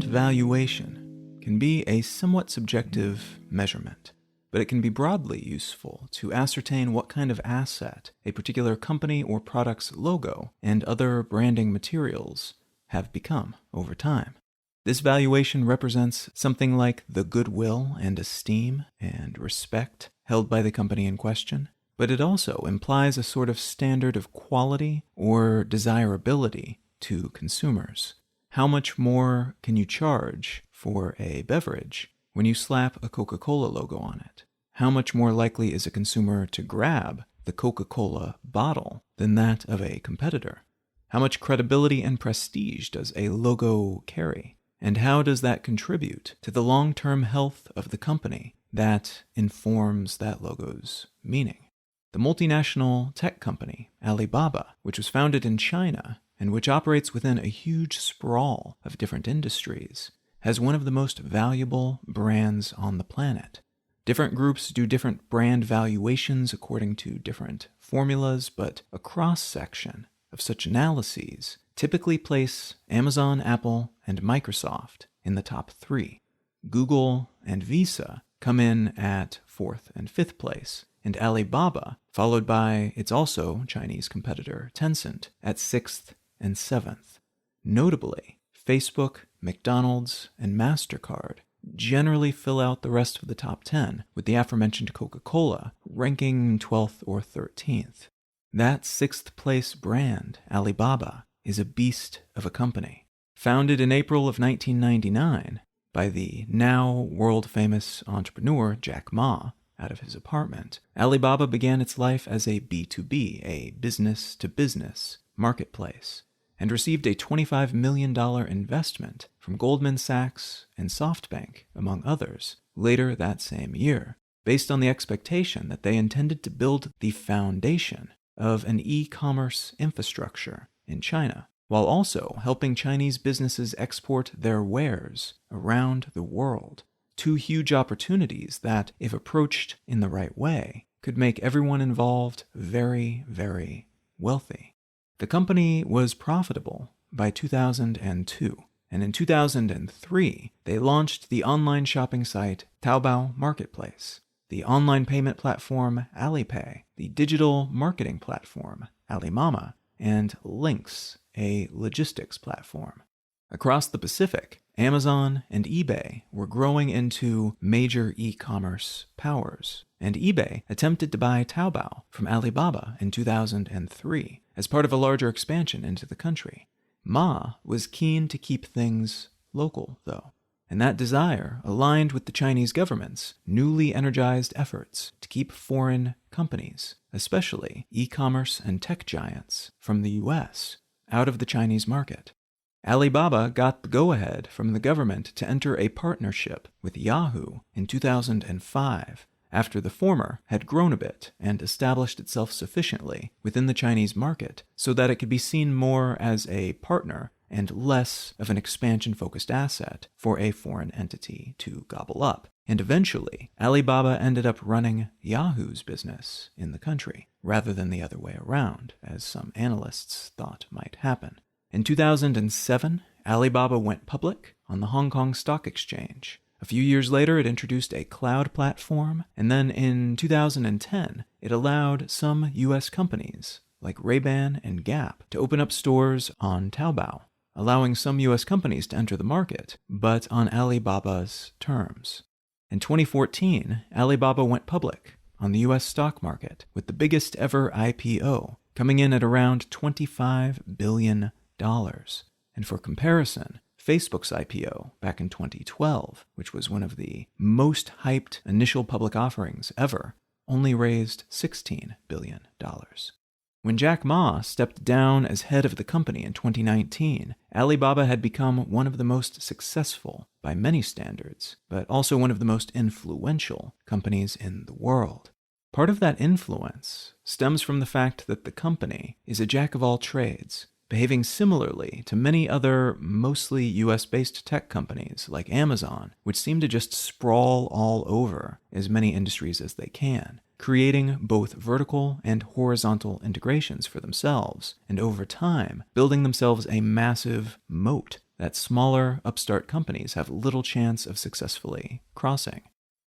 valuation can be a somewhat subjective measurement, but it can be broadly useful to ascertain what kind of asset a particular company or product's logo and other branding materials have become over time. This valuation represents something like the goodwill and esteem and respect held by the company in question, but it also implies a sort of standard of quality or desirability to consumers. How much more can you charge for a beverage when you slap a Coca-Cola logo on it? How much more likely is a consumer to grab the Coca-Cola bottle than that of a competitor? How much credibility and prestige does a logo carry? And how does that contribute to the long-term health of the company that informs that logo's meaning? The multinational tech company, Alibaba, which was founded in China and which operates within a huge sprawl of different industries, has one of the most valuable brands on the planet. Different groups do different brand valuations according to different formulas, but a cross-section of such analyses typically place Amazon, Apple, and Microsoft in the top 3. Google and Visa come in at 4th and 5th place, and Alibaba, followed by its also Chinese competitor Tencent, at 6th and 7th. Notably, Facebook, McDonald's, and MasterCard generally fill out the rest of the top 10, with the aforementioned Coca-Cola ranking 12th or 13th. That 6th place brand, Alibaba, is a beast of a company. Founded in April of 1999 by the now world-famous entrepreneur Jack Ma out of his apartment, Alibaba began its life as a B2B, a business-to-business marketplace, and received a $25 million investment from Goldman Sachs and SoftBank, among others, later that same year, based on the expectation that they intended to build the foundation of an e-commerce infrastructure in China, while also helping Chinese businesses export their wares around the world. 2 huge opportunities that, if approached in the right way, could make everyone involved very, very wealthy. The company was profitable by 2002, and in 2003, they launched the online shopping site Taobao Marketplace, the online payment platform Alipay, the digital marketing platform Alimama, and Lynx, a logistics platform. Across the Pacific, Amazon and eBay were growing into major e-commerce powers, and eBay attempted to buy Taobao from Alibaba in 2003 as part of a larger expansion into the country. Ma was keen to keep things local, though, and that desire aligned with the Chinese government's newly energized efforts to keep foreign companies, especially e-commerce and tech giants from the US, out of the Chinese market. Alibaba got the go-ahead from the government to enter a partnership with Yahoo in 2005, after the former had grown a bit and established itself sufficiently within the Chinese market so that it could be seen more as a partner and less of an expansion-focused asset for a foreign entity to gobble up. And eventually, Alibaba ended up running Yahoo's business in the country, rather than the other way around, as some analysts thought might happen. In 2007, Alibaba went public on the Hong Kong Stock Exchange. A few years later, it introduced a cloud platform, and then in 2010, it allowed some US companies, like Ray-Ban and Gap, to open up stores on Taobao, allowing some US companies to enter the market, but on Alibaba's terms. In 2014, Alibaba went public on the US stock market, with the biggest ever IPO, coming in at around $25 billion. And for comparison, Facebook's IPO back in 2012, which was one of the most hyped initial public offerings ever, only raised $16 billion. When Jack Ma stepped down as head of the company in 2019, Alibaba had become one of the most successful by many standards, but also one of the most influential companies in the world. Part of that influence stems from the fact that the company is a jack of all trades, behaving similarly to many other mostly US-based tech companies like Amazon, which seem to just sprawl all over as many industries as they can, creating both vertical and horizontal integrations for themselves, and over time, building themselves a massive moat that smaller, upstart companies have little chance of successfully crossing.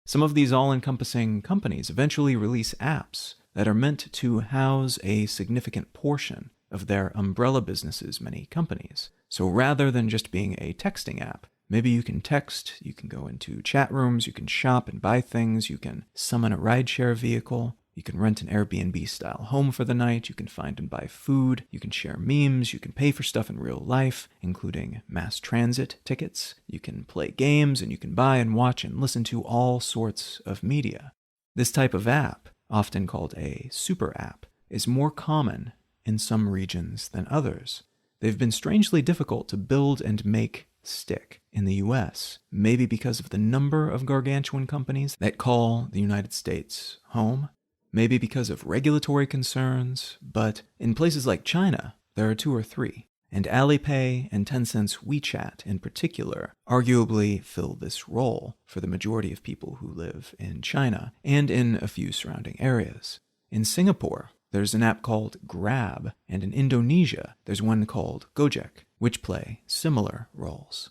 Some of these all-encompassing companies eventually release apps that are meant to house a significant portion of their umbrella business's many companies. So rather than just being a texting app, maybe you can text, you can go into chat rooms, you can shop and buy things, you can summon a rideshare vehicle, you can rent an Airbnb-style home for the night, you can find and buy food, you can share memes, you can pay for stuff in real life, including mass transit tickets, you can play games, and you can buy and watch and listen to all sorts of media. This type of app, often called a super app, is more common in some regions than others. They've been strangely difficult to build and make stick in the US, maybe because of the number of gargantuan companies that call the United States home, maybe because of regulatory concerns, but in places like China, there are 2 or 3, and Alipay and Tencent's WeChat in particular arguably fill this role for the majority of people who live in China and in a few surrounding areas. In Singapore, there's an app called Grab, and in Indonesia, there's one called Gojek, which play similar roles.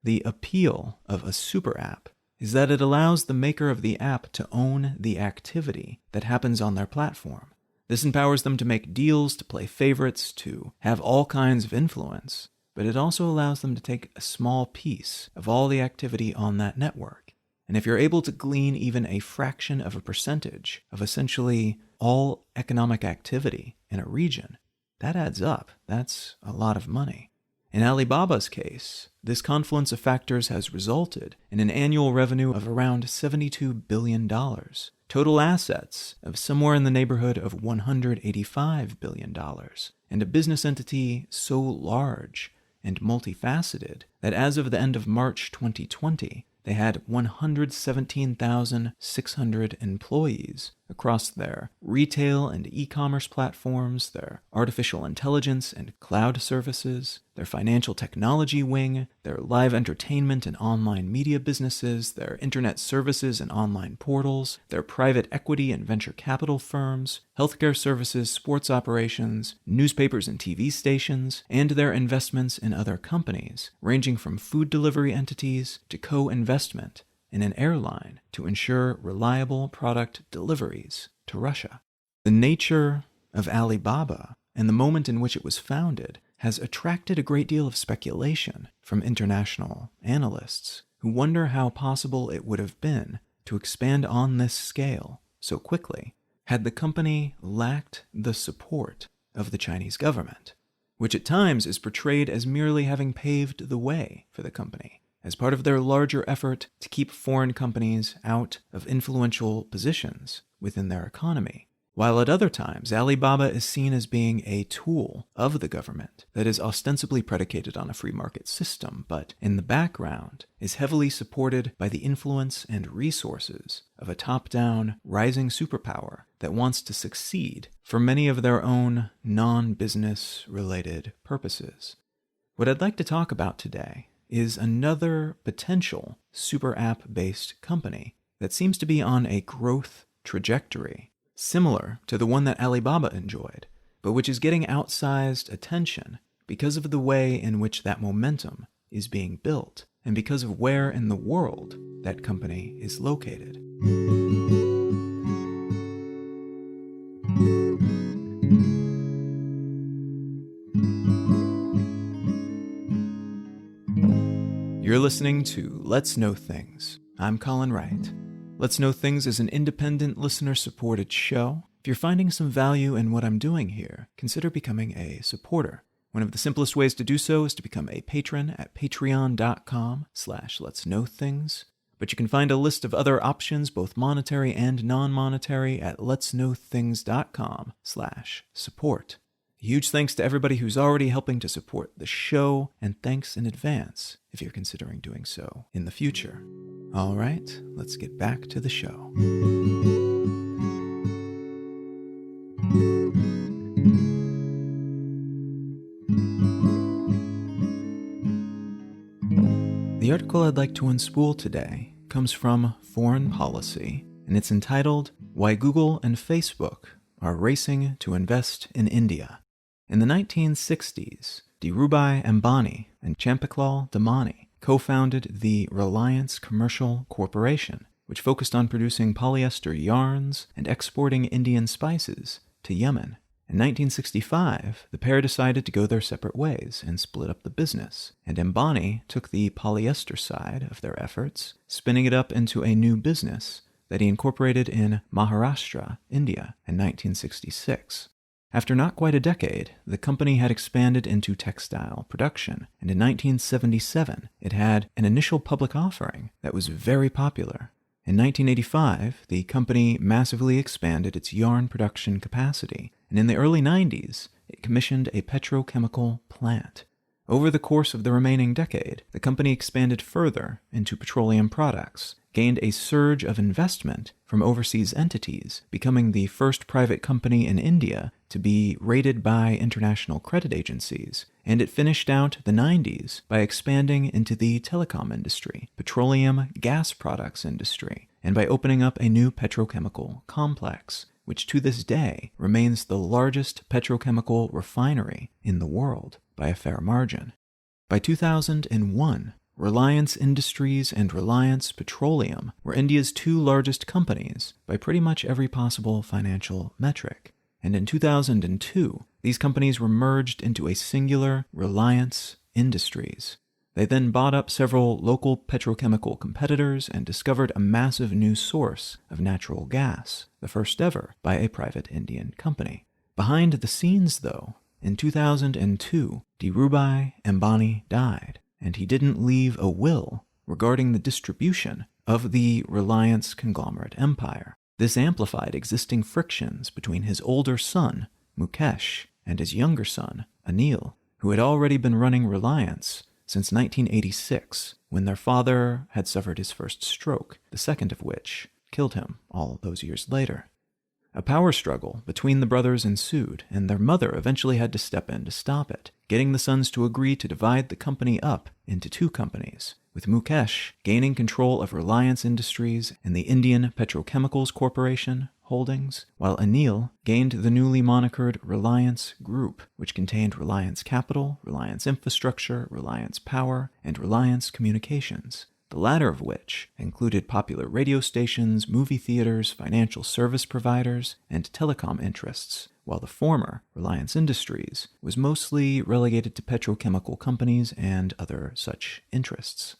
The appeal of a super app is that it allows the maker of the app to own the activity that happens on their platform. This empowers them to make deals, to play favorites, to have all kinds of influence, but it also allows them to take a small piece of all the activity on that network. And if you're able to glean even a fraction of a percentage of essentially all economic activity in a region, that adds up. That's a lot of money. In Alibaba's case, this confluence of factors has resulted in an annual revenue of around $72 billion, total assets of somewhere in the neighborhood of $185 billion, and a business entity so large and multifaceted that as of the end of March 2020, they had 117,600 employees across their retail and e-commerce platforms, their artificial intelligence and cloud services, their financial technology wing, their live entertainment and online media businesses, their internet services and online portals, their private equity and venture capital firms, healthcare services, sports operations, newspapers and TV stations, and their investments in other companies, ranging from food delivery entities to co-investment in an airline to ensure reliable product deliveries to Russia. The nature of Alibaba and the moment in which it was founded has attracted a great deal of speculation from international analysts who wonder how possible it would have been to expand on this scale so quickly had the company lacked the support of the Chinese government, which at times is portrayed as merely having paved the way for the company as part of their larger effort to keep foreign companies out of influential positions within their economy. While at other times, Alibaba is seen as being a tool of the government that is ostensibly predicated on a free market system, but in the background is heavily supported by the influence and resources of a top-down, rising superpower that wants to succeed for many of their own non-business-related purposes. What I'd like to talk about today is another potential super app-based company that seems to be on a growth trajectory, similar to the one that Alibaba enjoyed, but which is getting outsized attention because of the way in which that momentum is being built and because of where in the world that company is located. You're listening to Let's Know Things. I'm Colin Wright. Let's Know Things is an independent, listener-supported show. If you're finding some value in what I'm doing here, consider becoming a supporter. One of the simplest ways to do so is to become a patron at patreon.com/letsknowthings. But you can find a list of other options, both monetary and non-monetary, at letsknowthings.com/support. A huge thanks to everybody who's already helping to support the show, and thanks in advance if you're considering doing so in the future. All right, let's get back to the show. The article I'd like to unspool today comes from Foreign Policy, and it's entitled, "Why Google and Facebook Are Racing to Invest in India." In the 1960s, Dhirubhai Ambani and Champiklal Damani co-founded the Reliance Commercial Corporation, which focused on producing polyester yarns and exporting Indian spices to Yemen. In 1965, the pair decided to go their separate ways and split up the business, and Ambani took the polyester side of their efforts, spinning it up into a new business that he incorporated in Maharashtra, India, in 1966. After not quite a decade, the company had expanded into textile production, and in 1977, it had an initial public offering that was very popular. In 1985, the company massively expanded its yarn production capacity, and in the early 90s, it commissioned a petrochemical plant. Over the course of the remaining decade, the company expanded further into petroleum products, gained a surge of investment from overseas entities, becoming the first private company in India to be rated by international credit agencies, and it finished out the 90s by expanding into the telecom industry, petroleum gas products industry, and by opening up a new petrochemical complex, which to this day remains the largest petrochemical refinery in the world by a fair margin. By 2001, Reliance Industries and Reliance Petroleum were India's two largest companies by pretty much every possible financial metric. And in 2002, these companies were merged into a singular Reliance Industries. They then bought up several local petrochemical competitors and discovered a massive new source of natural gas, the first ever by a private Indian company. Behind the scenes, though, in 2002, Dhirubhai Ambani died, and he didn't leave a will regarding the distribution of the Reliance conglomerate empire. This amplified existing frictions between his older son, Mukesh, and his younger son, Anil, who had already been running Reliance since 1986, when their father had suffered his first stroke, the second of which killed him all those years later. A power struggle between the brothers ensued, and their mother eventually had to step in to stop it, getting the sons to agree to divide the company up into two companies, with Mukesh gaining control of Reliance Industries and the Indian Petrochemicals Corporation holdings, while Anil gained the newly monikered Reliance Group, which contained Reliance Capital, Reliance Infrastructure, Reliance Power, and Reliance Communications, the latter of which included popular radio stations, movie theaters, financial service providers, and telecom interests, while the former, Reliance Industries, was mostly relegated to petrochemical companies and other such interests.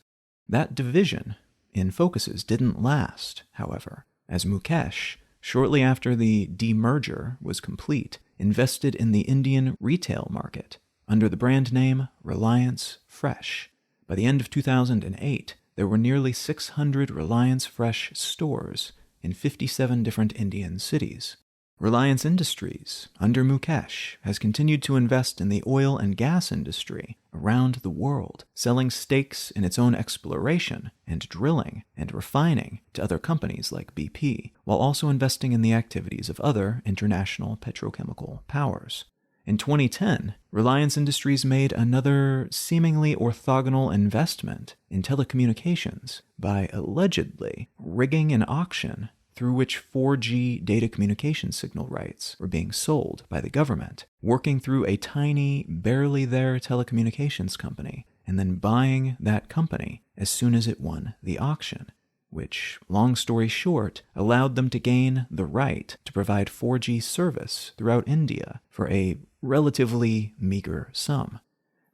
That division in focuses didn't last, however, as Mukesh, shortly after the demerger was complete, invested in the Indian retail market under the brand name Reliance Fresh. By the end of 2008, there were nearly 600 Reliance Fresh stores in 57 different Indian cities. Reliance Industries, under Mukesh, has continued to invest in the oil and gas industry around the world, selling stakes in its own exploration and drilling and refining to other companies like BP, while also investing in the activities of other international petrochemical powers. In 2010, Reliance Industries made another seemingly orthogonal investment in telecommunications by allegedly rigging an auction through which 4G data communication signal rights were being sold by the government, working through a tiny, barely there telecommunications company, and then buying that company as soon as it won the auction, which, long story short, allowed them to gain the right to provide 4G service throughout India for a relatively meager sum.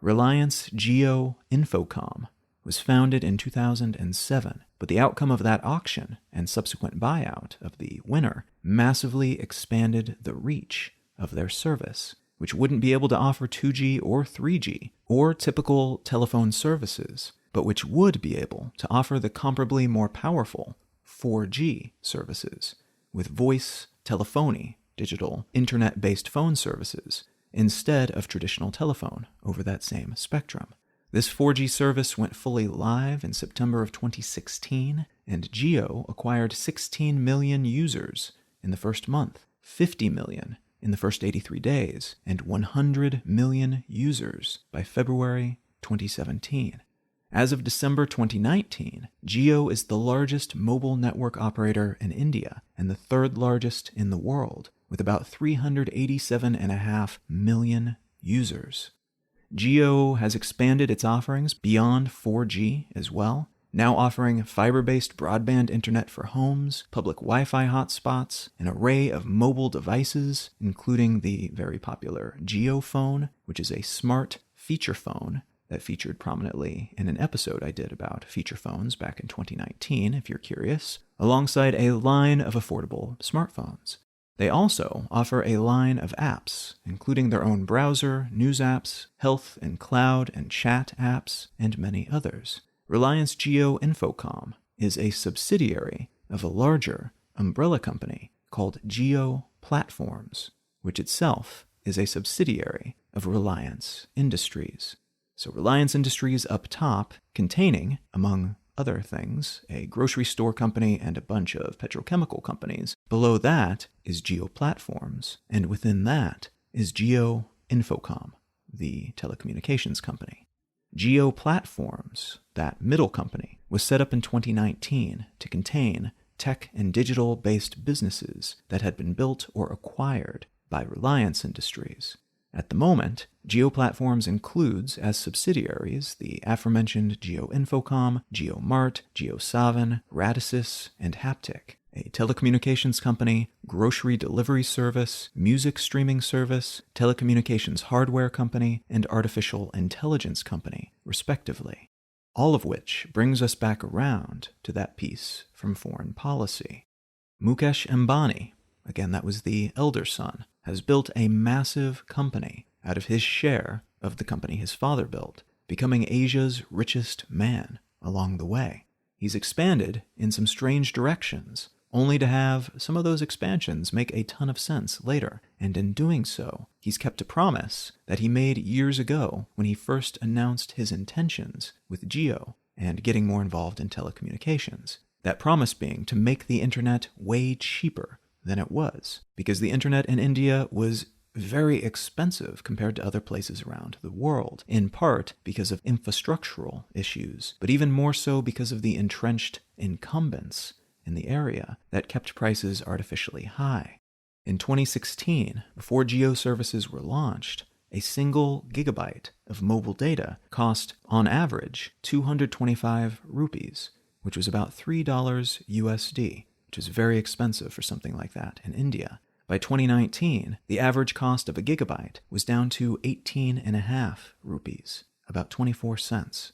Reliance Jio Infocom was founded in 2007, but the outcome of that auction and subsequent buyout of the winner massively expanded the reach of their service, which wouldn't be able to offer 2G or 3G or typical telephone services, but which would be able to offer the comparably more powerful 4G services with voice telephony, digital internet-based phone services, instead of traditional telephone over that same spectrum. This 4G service went fully live in September of 2016, and Jio acquired 16 million users in the first month, 50 million in the first 83 days, and 100 million users by February 2017. As of December 2019, Jio is the largest mobile network operator in India and the third largest in the world, with about 387.5 million users. Jio has expanded its offerings beyond 4G as well, now offering fiber-based broadband internet for homes, public Wi-Fi hotspots, an array of mobile devices, including the very popular Jio phone, which is a smart feature phone that featured prominently in an episode I did about feature phones back in 2019, if you're curious, alongside a line of affordable smartphones. They also offer a line of apps, including their own browser, news apps, health and cloud and chat apps, and many others. Reliance Jio Infocom is a subsidiary of a larger umbrella company called Jio Platforms, which itself is a subsidiary of Reliance Industries. So Reliance Industries up top, containing, among other things, a grocery store company and a bunch of petrochemical companies. Below that is Jio Platforms, and within that is Jio Infocom, the telecommunications company. Jio Platforms, that middle company, was set up in 2019 to contain tech and digital-based businesses that had been built or acquired by Reliance Industries. At the moment, Jio Platforms includes as subsidiaries the aforementioned Jio Infocom, Jio Mart, Jio Savan, Radisys, and Haptic, a telecommunications company, grocery delivery service, music streaming service, telecommunications hardware company, and artificial intelligence company, respectively. All of which brings us back around to that piece from Foreign Policy. Mukesh Ambani, again that was the elder son, has built a massive company out of his share of the company his father built, becoming Asia's richest man along the way. He's expanded in some strange directions, only to have some of those expansions make a ton of sense later, and in doing so, he's kept a promise that he made years ago when he first announced his intentions with Jio and getting more involved in telecommunications. That promise being to make the internet way cheaper than it was, because the internet in India was very expensive compared to other places around the world, in part because of infrastructural issues, but even more so because of the entrenched incumbents in the area that kept prices artificially high. In 2016, before Jio services were launched, a single gigabyte of mobile data cost, on average, 225 rupees, which was about $3 USD, which is very expensive for something like that in India. By 2019, the average cost of a gigabyte was down to 18.5 rupees, about 24 cents.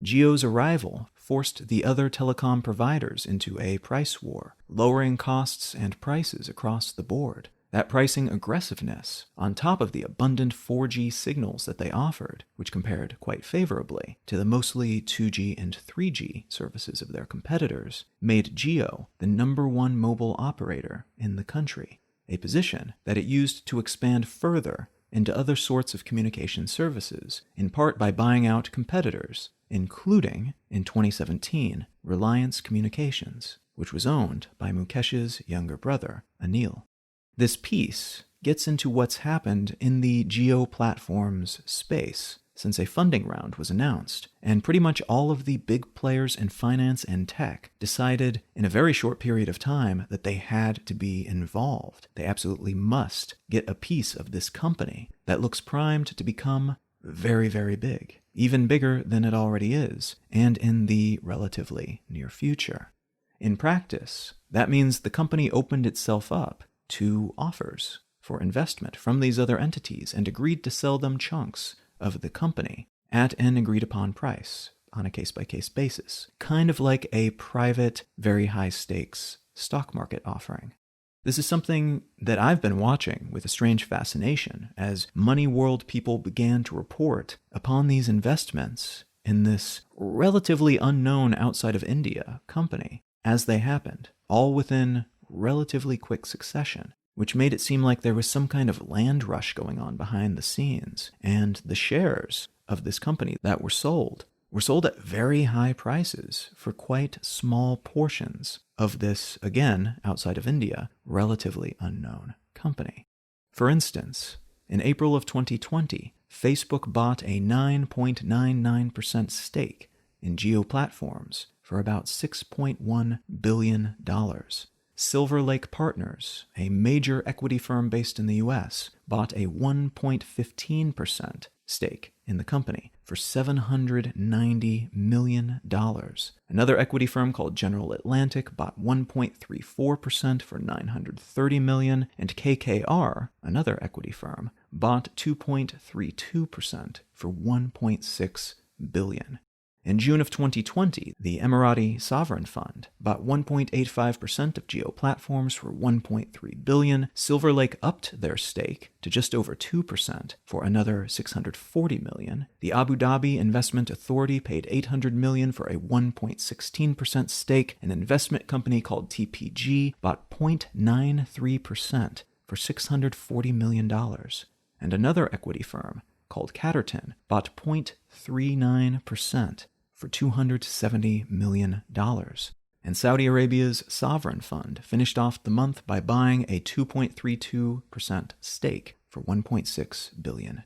Jio's arrival forced the other telecom providers into a price war, lowering costs and prices across the board. That pricing aggressiveness, on top of the abundant 4G signals that they offered, which compared quite favorably to the mostly 2G and 3G services of their competitors, made Jio the #1 mobile operator in the country, a position that it used to expand further into other sorts of communication services, in part by buying out competitors, including, in 2017, Reliance Communications, which was owned by Mukesh's younger brother, Anil. This piece gets into what's happened in the Jio Platforms space since a funding round was announced, and pretty much all of the big players in finance and tech decided in a very short period of time that they had to be involved. They absolutely must get a piece of this company that looks primed to become very, very big, even bigger than it already is, and in the relatively near future. In practice, that means the company opened itself up to offers for investment from these other entities and agreed to sell them chunks of the company at an agreed-upon price on a case-by-case basis, kind of like a private, very high-stakes stock market offering. This is something that I've been watching with a strange fascination as money world people began to report upon these investments in this relatively unknown outside of India company as they happened, all within relatively quick succession, which made it seem like there was some kind of land rush going on behind the scenes, and the shares of this company that were sold at very high prices for quite small portions of this, again, outside of India, relatively unknown company. For instance, in April of 2020, Facebook bought a 9.99% stake in Jio Platforms for about $6.1 billion. Silver Lake Partners, a major equity firm based in the US, bought a 1.15% stake in the company for $790 million. Another equity firm called General Atlantic bought 1.34% for $930 million, and KKR, another equity firm, bought 2.32% for $1.6 billion. In June of 2020, the Emirati Sovereign Fund bought 1.85% of Jio Platforms for $1.3 billion. Silver Lake upped their stake to just over 2% for another $640 million. The Abu Dhabi Investment Authority paid $800 million for a 1.16% stake. An investment company called TPG bought 0.93% for $640 million. And another equity firm called Catterton bought 0.39% for $270 million. And Saudi Arabia's sovereign fund finished off the month by buying a 2.32% stake for $1.6 billion.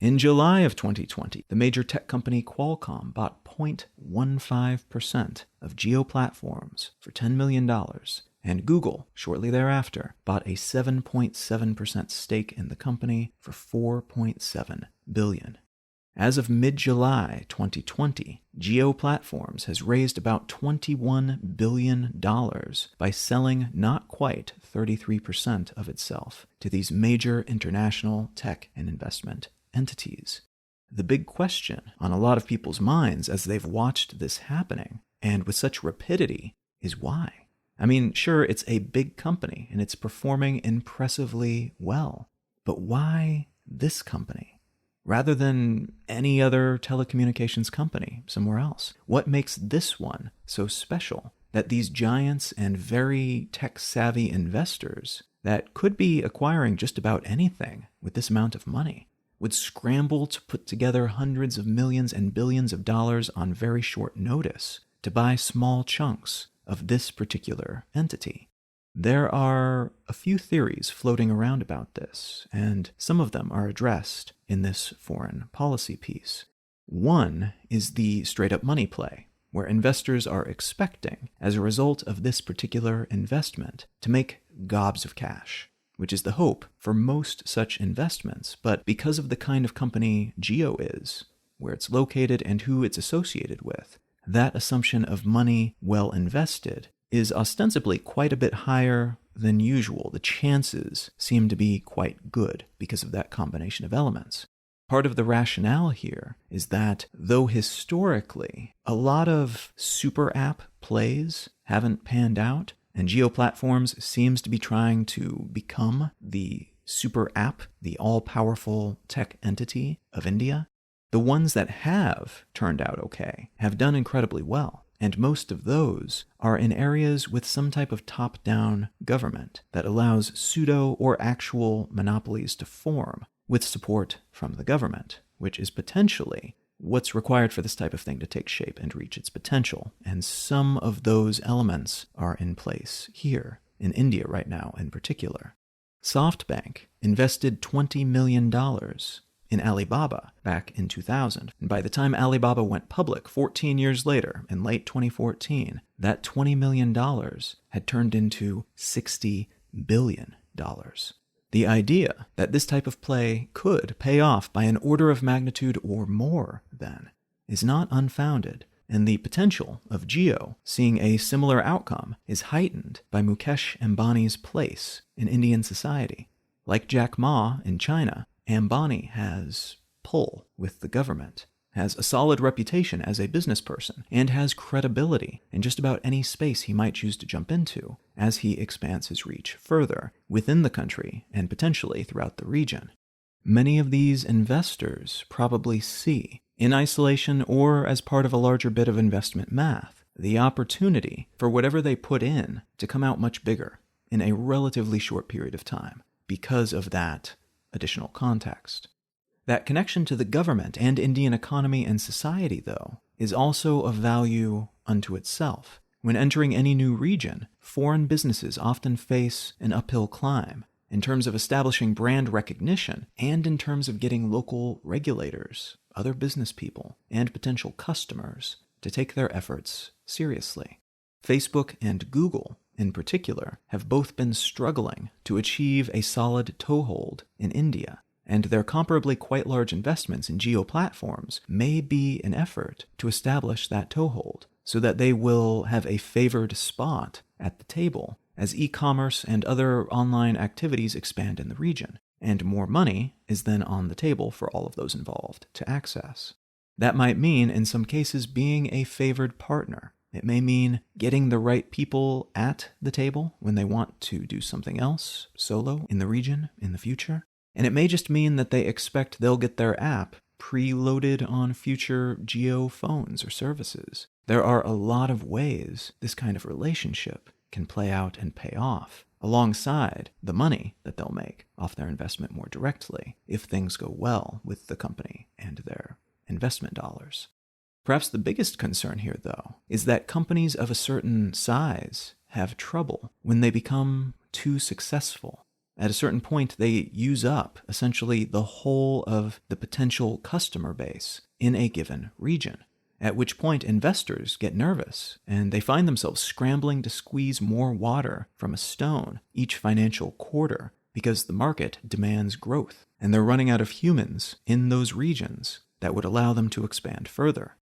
In July of 2020, the major tech company Qualcomm bought 0.15% of Jio Platforms for $10 million, and Google, shortly thereafter, bought a 7.7% stake in the company for $4.7 billion. As of mid-July 2020, Jio Platforms has raised about $21 billion by selling not quite 33% of itself to these major international tech and investment entities. The big question on a lot of people's minds as they've watched this happening, and with such rapidity, is why? I mean, sure, it's a big company and it's performing impressively well, but why this company rather than any other telecommunications company somewhere else? What makes this one so special that these giants and very tech-savvy investors that could be acquiring just about anything with this amount of money would scramble to put together hundreds of millions and billions of dollars on very short notice to buy small chunks of this particular entity? There are a few theories floating around about this, and some of them are addressed in this foreign policy piece. One is the straight-up money play, where investors are expecting, as a result of this particular investment, to make gobs of cash, which is the hope for most such investments. But because of the kind of company Jio is, where it's located and who it's associated with, that assumption of money well invested is ostensibly quite a bit higher than usual. The chances seem to be quite good because of that combination of elements. Part of the rationale here is that though historically a lot of super app plays haven't panned out, and Jio Platforms seems to be trying to become the super app, the all-powerful tech entity of India, the ones that have turned out okay have done incredibly well. And most of those are in areas with some type of top-down government that allows pseudo or actual monopolies to form with support from the government, which is potentially what's required for this type of thing to take shape and reach its potential. And some of those elements are in place here, in India right now in particular. SoftBank invested $20 million in Alibaba back in 2000. And by the time Alibaba went public 14 years later, in late 2014, that $20 million had turned into $60 billion. The idea that this type of play could pay off by an order of magnitude or more, then, is not unfounded, and the potential of Jio seeing a similar outcome is heightened by Mukesh Ambani's place in Indian society. Like Jack Ma in China, Ambani has pull with the government, has a solid reputation as a business person, and has credibility in just about any space he might choose to jump into as he expands his reach further within the country and potentially throughout the region. Many of these investors probably see, in isolation or as part of a larger bit of investment math, the opportunity for whatever they put in to come out much bigger in a relatively short period of time because of that additional context. That connection to the government and Indian economy and society, though, is also of value unto itself. When entering any new region, foreign businesses often face an uphill climb in terms of establishing brand recognition and in terms of getting local regulators, other business people, and potential customers to take their efforts seriously. Facebook and Google, in particular, have both been struggling to achieve a solid toehold in India, and their comparably quite large investments in Jio platforms may be an effort to establish that toehold so that they will have a favored spot at the table as e-commerce and other online activities expand in the region, and more money is then on the table for all of those involved to access. That might mean, in some cases, being a favored partner. It may mean getting the right people at the table when they want to do something else solo in the region in the future. And it may just mean that they expect they'll get their app preloaded on future Jio phones or services. There are a lot of ways this kind of relationship can play out and pay off, alongside the money that they'll make off their investment more directly if things go well with the company and their investment dollars. Perhaps the biggest concern here, though, is that companies of a certain size have trouble when they become too successful. At a certain point, they use up essentially the whole of the potential customer base in a given region, at which point investors get nervous and they find themselves scrambling to squeeze more water from a stone each financial quarter because the market demands growth and they're running out of humans in those regions that would allow them to expand further.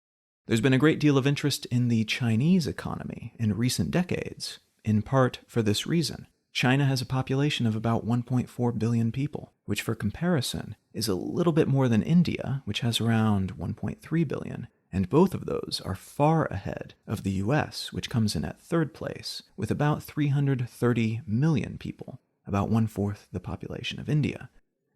There's been a great deal of interest in the Chinese economy in recent decades, in part for this reason. China has a population of about 1.4 billion people, which for comparison is a little bit more than India, which has around 1.3 billion, and both of those are far ahead of the US, which comes in at third place, with about 330 million people, about one-fourth the population of India.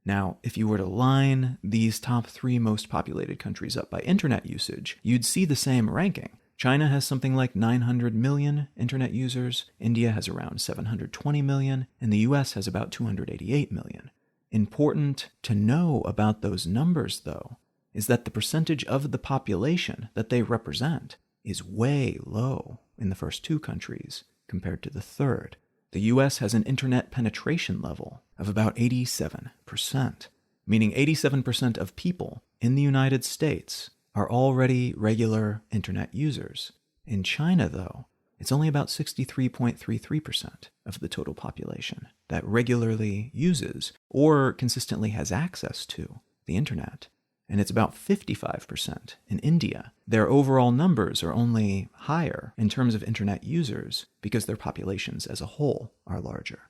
Now, if you were to line these top three most populated countries up by internet usage, you'd see the same ranking. China has something like 900 million internet users, India has around 720 million, and the US has about 288 million. Important to know about those numbers, though, is that the percentage of the population that they represent is way low in the first two countries compared to the third. The US has an internet penetration level of about 87%, meaning 87% of people in the United States are already regular internet users. In China, though, it's only about 63.33% of the total population that regularly uses or consistently has access to the internet. And it's about 55% in India. Their overall numbers are only higher in terms of internet users because their populations as a whole are larger.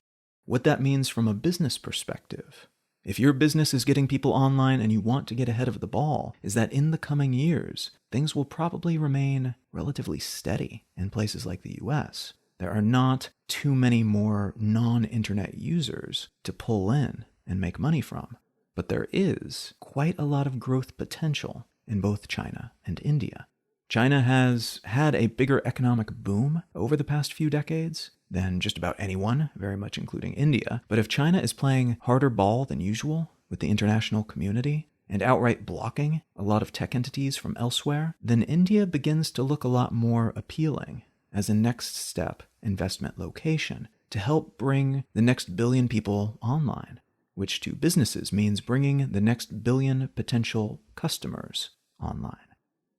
What that means from a business perspective, if your business is getting people online and you want to get ahead of the ball, is that in the coming years, things will probably remain relatively steady in places like the US. There are not too many more non-internet users to pull in and make money from. But there is quite a lot of growth potential in both China and India. China has had a bigger economic boom over the past few decades than just about anyone, very much including India. But if China is playing harder ball than usual with the international community and outright blocking a lot of tech entities from elsewhere, then India begins to look a lot more appealing as a next step investment location to help bring the next billion people online, which to businesses means bringing the next billion potential customers online.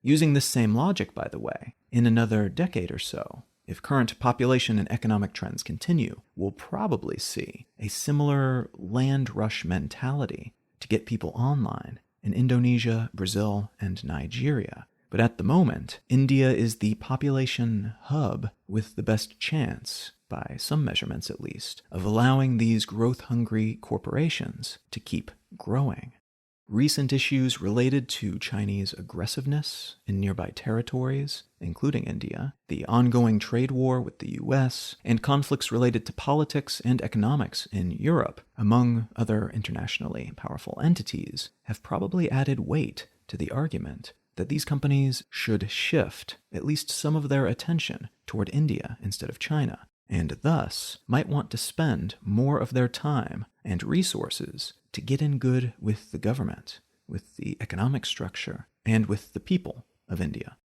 Using this same logic, by the way, in another decade or so, if current population and economic trends continue, we'll probably see a similar land rush mentality to get people online in Indonesia, Brazil, and Nigeria. But at the moment, India is the population hub with the best chance, by some measurements at least, of allowing these growth-hungry corporations to keep growing. Recent issues related to Chinese aggressiveness in nearby territories, including India, the ongoing trade war with the US, and conflicts related to politics and economics in Europe, among other internationally powerful entities, have probably added weight to the argument that these companies should shift at least some of their attention toward India instead of China, and thus might want to spend more of their time and resources to get in good with the government, with the economic structure, and with the people of India.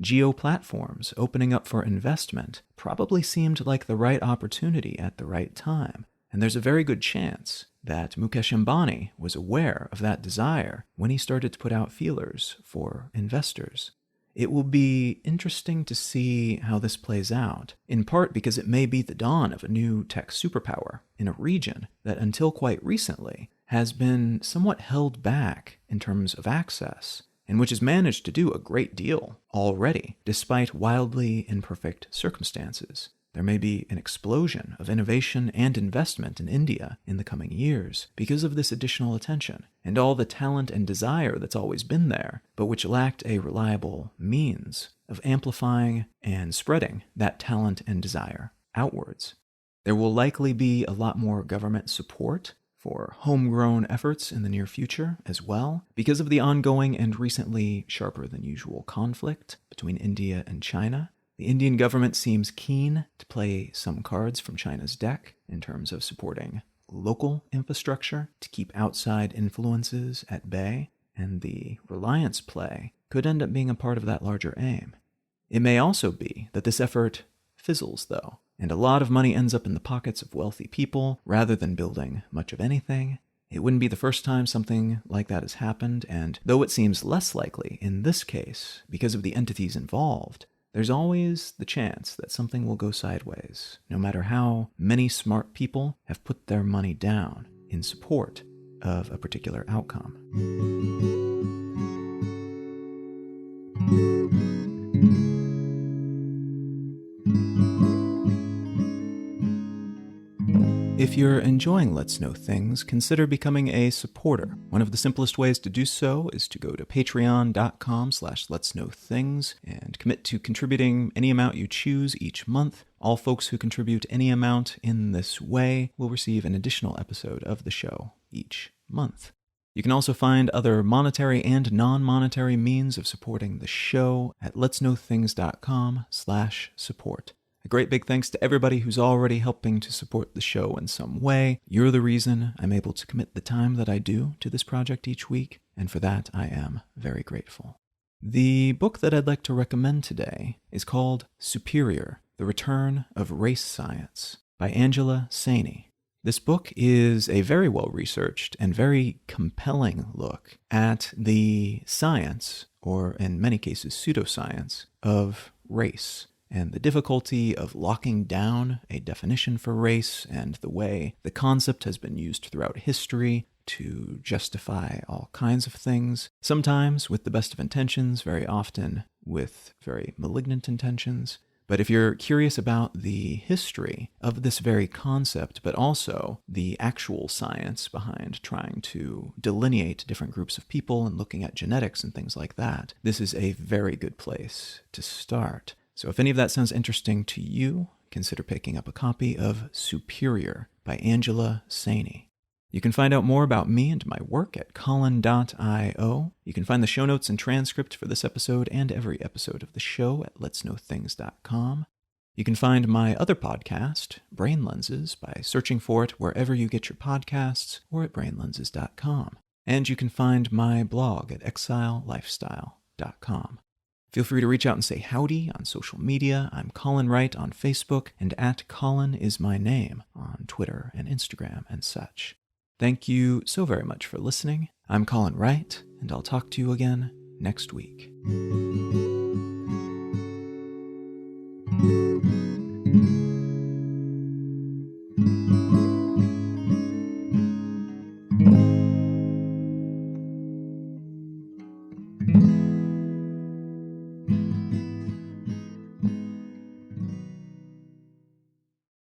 Jio platforms opening up for investment probably seemed like the right opportunity at the right time, and there's a very good chance that Mukesh Ambani was aware of that desire when he started to put out feelers for investors. It will be interesting to see how this plays out, in part because it may be the dawn of a new tech superpower in a region that until quite recently has been somewhat held back in terms of access, and which has managed to do a great deal already, despite wildly imperfect circumstances. There may be an explosion of innovation and investment in India in the coming years because of this additional attention and all the talent and desire that's always been there, but which lacked a reliable means of amplifying and spreading that talent and desire outwards. There will likely be a lot more government support for homegrown efforts in the near future as well, because of the ongoing and recently sharper than usual conflict between India and China. The Indian government seems keen to play some cards from China's deck in terms of supporting local infrastructure to keep outside influences at bay, and the Reliance play could end up being a part of that larger aim. It may also be that this effort fizzles, though, and a lot of money ends up in the pockets of wealthy people rather than building much of anything. It wouldn't be the first time something like that has happened, and though it seems less likely in this case because of the entities involved, there's always the chance that something will go sideways, no matter how many smart people have put their money down in support of a particular outcome. If you're enjoying Let's Know Things, consider becoming a supporter. One of the simplest ways to do so is to go to patreon.com/letsknowthings and commit to contributing any amount you choose each month. All folks who contribute any amount in this way will receive an additional episode of the show each month. You can also find other monetary and non-monetary means of supporting the show at letsknowthings.com/support. A great big thanks to everybody who's already helping to support the show in some way. You're the reason I'm able to commit the time that I do to this project each week, and for that I am very grateful. The book that I'd like to recommend today is called Superior: The Return of Race Science by Angela Saini. This book is a very well-researched and very compelling look at the science, or in many cases pseudoscience, of race, and the difficulty of locking down a definition for race, and the way the concept has been used throughout history to justify all kinds of things, sometimes with the best of intentions, very often with very malignant intentions. But if you're curious about the history of this very concept, but also the actual science behind trying to delineate different groups of people and looking at genetics and things like that, this is a very good place to start. So if any of that sounds interesting to you, consider picking up a copy of Superior by Angela Saini. You can find out more about me and my work at Colin.io. You can find the show notes and transcript for this episode and every episode of the show at letsknowthings.com. You can find my other podcast, Brain Lenses, by searching for it wherever you get your podcasts or at brainlenses.com. And you can find my blog at exilelifestyle.com. Feel free to reach out and say howdy on social media. I'm Colin Wright on Facebook, and at Colin is my name on Twitter and Instagram and such. Thank you so very much for listening. I'm Colin Wright, and I'll talk to you again next week.